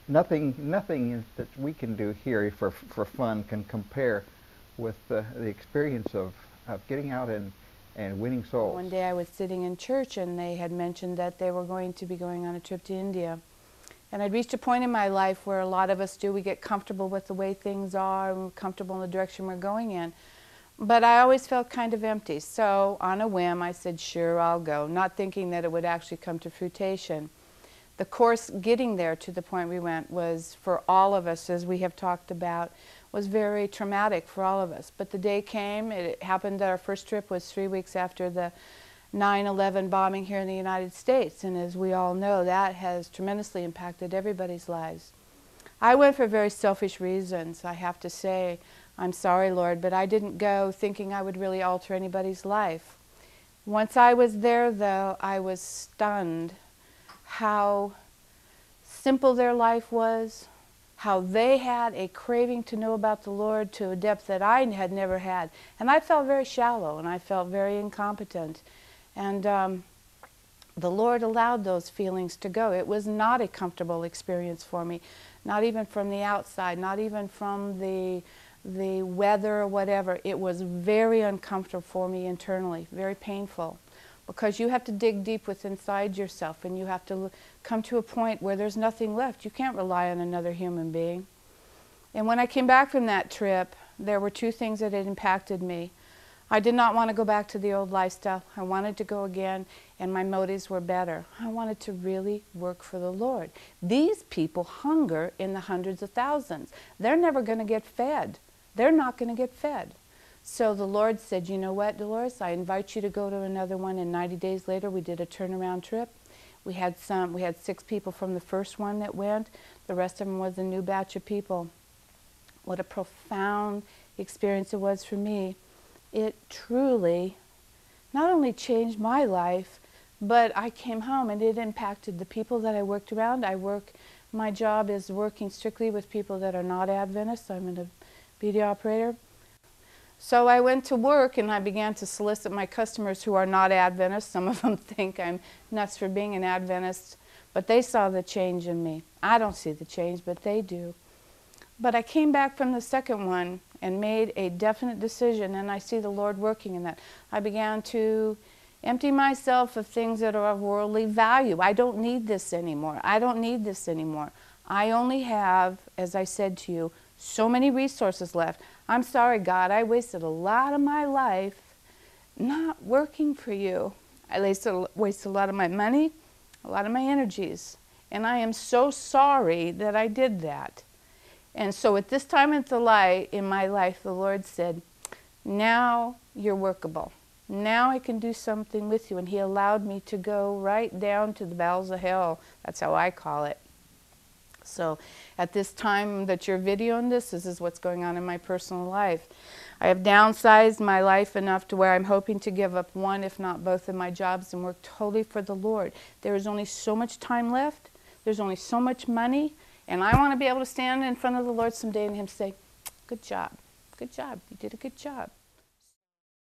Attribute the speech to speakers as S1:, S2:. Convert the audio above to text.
S1: nothing that we can do here for fun can compare with the experience of getting out and winning souls.
S2: One day I was sitting in church and they had mentioned that they were going to be going on a trip to India. And I'd reached a point in my life where a lot of us do, we get comfortable with the way things are, and we're comfortable in the direction we're going in. But I always felt kind of empty. So on a whim, I said, sure, I'll go, not thinking that it would actually come to fruition. The course getting there to the point we went was, for all of us, as we have talked about, was very traumatic for all of us. But the day came, it happened that our first trip was 3 weeks after the 9/11 bombing here in the United States, and as we all know, that has tremendously impacted everybody's lives. I went for very selfish reasons, I have to say. I'm sorry, Lord, but I didn't go thinking I would really alter anybody's life. Once I was there, though, I was stunned how simple their life was, how they had a craving to know about the Lord to a depth that I had never had. And I felt very shallow, and I felt very incompetent. And the Lord allowed those feelings to go. It was not a comfortable experience for me, not even from the outside, not even from the weather or whatever. It was very uncomfortable for me internally, very painful, because you have to dig deep within inside yourself, and you have to come to a point where there's nothing left. You can't rely on another human being. And when I came back from that trip, there were two things that had impacted me. I did not want to go back to the old lifestyle. I wanted to go again, and my motives were better. I wanted to really work for the Lord. These people hunger in the hundreds of thousands. They're never going to get fed. They're not going to get fed. So the Lord said, you know what, Dolores, I invite you to go to another one. And 90 days later, we did a turnaround trip. We had 6 people from the first one that went. The rest of them was a new batch of people. What a profound experience it was for me. It truly not only changed my life, but I came home and it impacted the people that I worked around. My job is working strictly with people that are not Adventists. I'm a beauty operator. So I went to work and I began to solicit my customers who are not Adventists. Some of them think I'm nuts for being an Adventist, but they saw the change in me. I don't see the change, but they do. But I came back from the second one and made a definite decision, and I see the Lord working in that. I began to empty myself of things that are of worldly value. I don't need this anymore. I don't need this anymore. I only have, as I said to you, so many resources left. I'm sorry, God, I wasted a lot of my life not working for you. I wasted a lot of my money, a lot of my energies, and I am so sorry that I did that. And so at this time in my life, the Lord said, now you're workable. Now I can do something with you. And He allowed me to go right down to the bowels of hell. That's how I call it. So at this time that you're videoing this is what's going on in my personal life. I have downsized my life enough to where I'm hoping to give up one, if not both, of my jobs and work totally for the Lord. There is only so much time left. There's only so much money. And I want to be able to stand in front of the Lord someday and Him say, good job, you did a good job.